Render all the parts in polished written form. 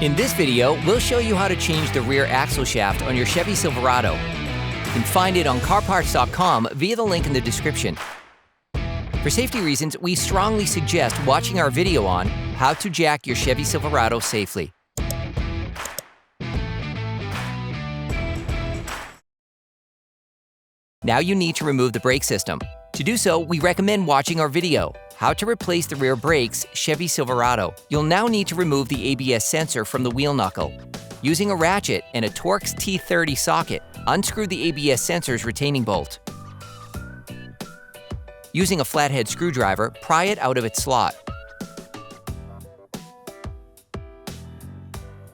In this video, we'll show you how to change the rear axle shaft on your Chevy Silverado. You can find it on CarParts.com via the link in the description. For safety reasons, we strongly suggest watching our video on how to jack your Chevy Silverado safely. Now you need to remove the brake system. To do so, we recommend watching our video, How to Replace the Rear Brakes Chevy Silverado. You'll now need to remove the ABS sensor from the wheel knuckle. Using a ratchet and a Torx T15 socket, unscrew the ABS sensor's retaining bolt. Using a flathead screwdriver, pry it out of its slot.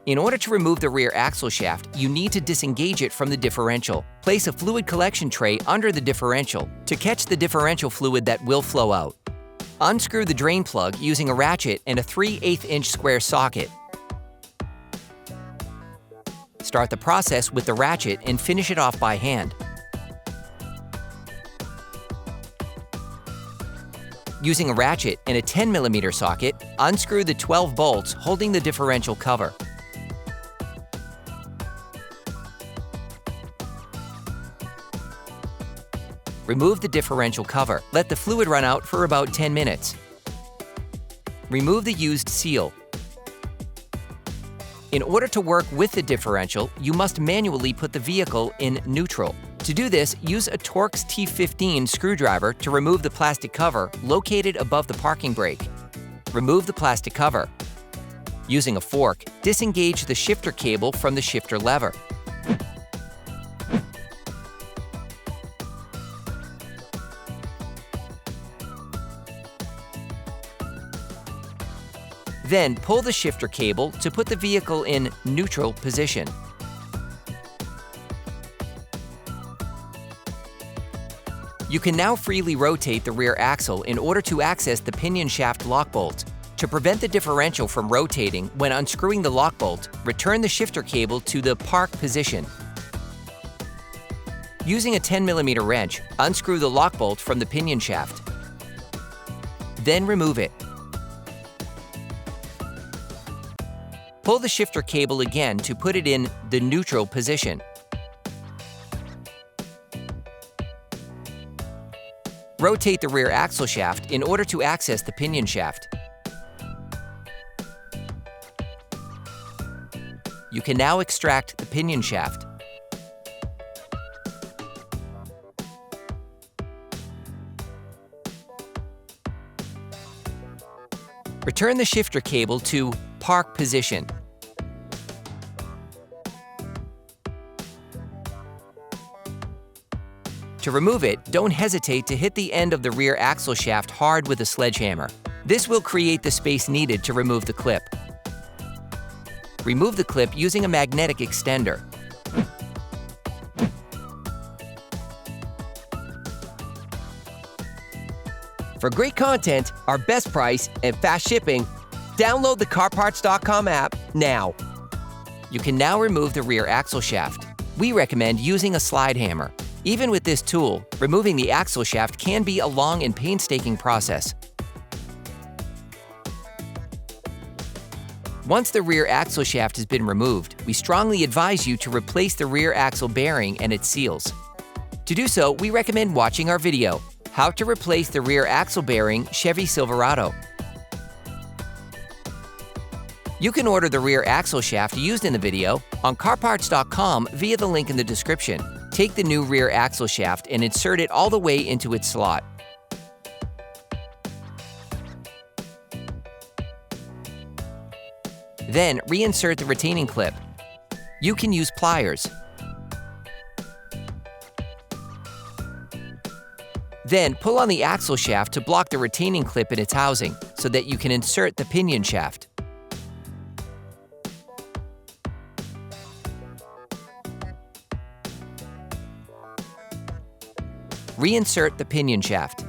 In order to remove the rear axle shaft, you need to disengage it from the differential. Place a fluid collection tray under the differential to catch the differential fluid that will flow out. Unscrew the drain plug using a ratchet and a 3/8-inch square socket. Start the process with the ratchet and finish it off by hand. Using a ratchet and a 10mm socket, unscrew the 12 bolts holding the differential cover. Remove the differential cover. Let the fluid run out for about 10 minutes. Remove the used seal. In order to work with the differential, you must manually put the vehicle in neutral. To do this, use a Torx T15 screwdriver to remove the plastic cover located above the parking brake. Remove the plastic cover. Using a fork, disengage the shifter cable from the shifter lever. Then pull the shifter cable to put the vehicle in neutral position. You can now freely rotate the rear axle in order to access the pinion shaft lock bolt. To prevent the differential from rotating when unscrewing the lock bolt, return the shifter cable to the park position. Using a 10mm wrench, unscrew the lock bolt from the pinion shaft. Then remove it. Pull the shifter cable again to put it in the neutral position. Rotate the rear axle shaft in order to access the pinion shaft. You can now extract the pinion shaft. Return the shifter cable to park position. To remove it, don't hesitate to hit the end of the rear axle shaft hard with a sledgehammer. This will create the space needed to remove the clip. Remove the clip using a magnetic extender. For great content, our best price, and fast shipping, download the CarParts.com app now. You can now remove the rear axle shaft. We recommend using a slide hammer. Even with this tool, removing the axle shaft can be a long and painstaking process. Once the rear axle shaft has been removed, we strongly advise you to replace the rear axle bearing and its seals. To do so, we recommend watching our video, How to Replace the Rear Axle Bearing Chevy Silverado. You can order the rear axle shaft used in the video on CarParts.com via the link in the description. Take the new rear axle shaft and insert it all the way into its slot. Then reinsert the retaining clip. You can use pliers. Then pull on the axle shaft to block the retaining clip in its housing so that you can insert the pinion shaft. Reinsert the pinion shaft.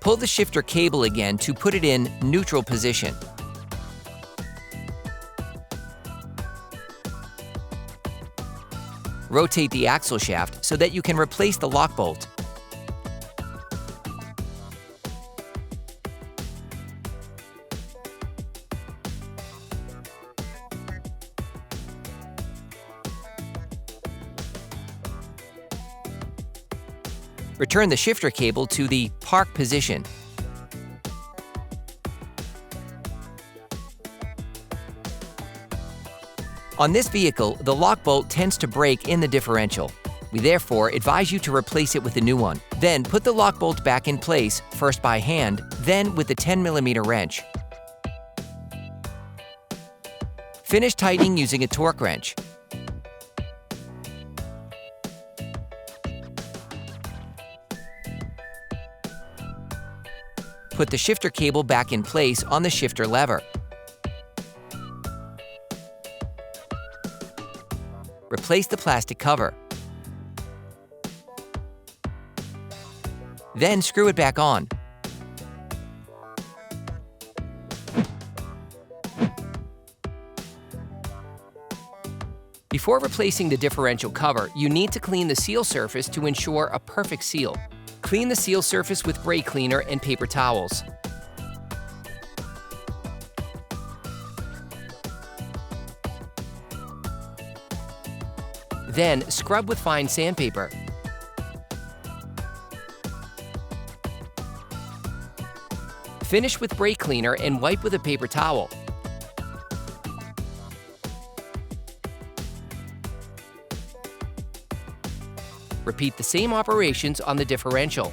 Pull the shifter cable again to put it in neutral position. Rotate the axle shaft so that you can replace the lock bolt. Return the shifter cable to the park position. On this vehicle, the lock bolt tends to break in the differential. We therefore advise you to replace it with a new one. Then put the lock bolt back in place, first by hand, then with the 10mm wrench. Finish tightening using a torque wrench. Put the shifter cable back in place on the shifter lever. Replace the plastic cover. Then screw it back on. Before replacing the differential cover, you need to clean the seal surface to ensure a perfect seal. Clean the seal surface with brake cleaner and paper towels. Then scrub with fine sandpaper. Finish with brake cleaner and wipe with a paper towel. Repeat the same operations on the differential.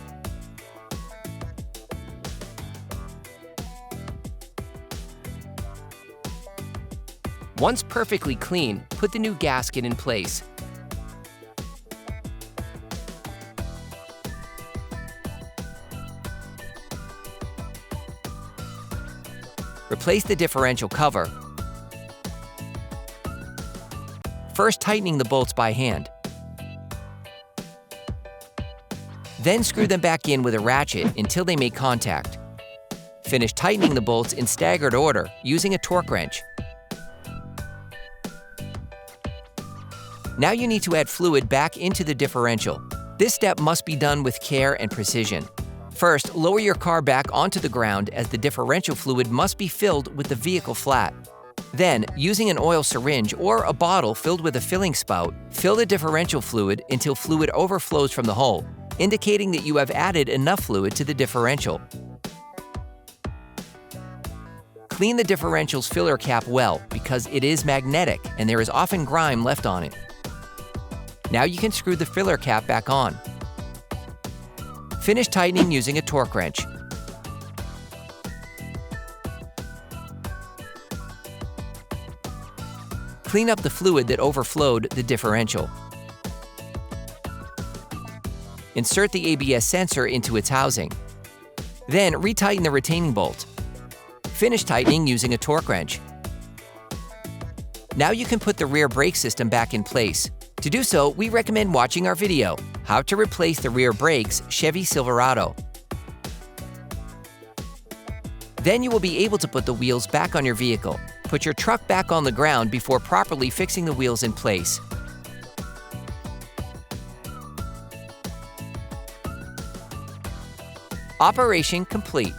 Once perfectly clean, put the new gasket in place. Replace the differential cover, first tightening the bolts by hand. Then screw them back in with a ratchet until they make contact. Finish tightening the bolts in staggered order using a torque wrench. Now you need to add fluid back into the differential. This step must be done with care and precision. First, lower your car back onto the ground as the differential fluid must be filled with the vehicle flat. Then, using an oil syringe or a bottle filled with a filling spout, fill the differential fluid until fluid overflows from the hole, indicating that you have added enough fluid to the differential. Clean the differential's filler cap well because it is magnetic and there is often grime left on it. Now you can screw the filler cap back on. Finish tightening using a torque wrench. Clean up the fluid that overflowed the differential. Insert the ABS sensor into its housing. Then retighten the retaining bolt. Finish tightening using a torque wrench. Now you can put the rear brake system back in place. To do so, we recommend watching our video, How to Replace the Rear Brakes Chevy Silverado. Then you will be able to put the wheels back on your vehicle. Put your truck back on the ground before properly fixing the wheels in place. Operation complete.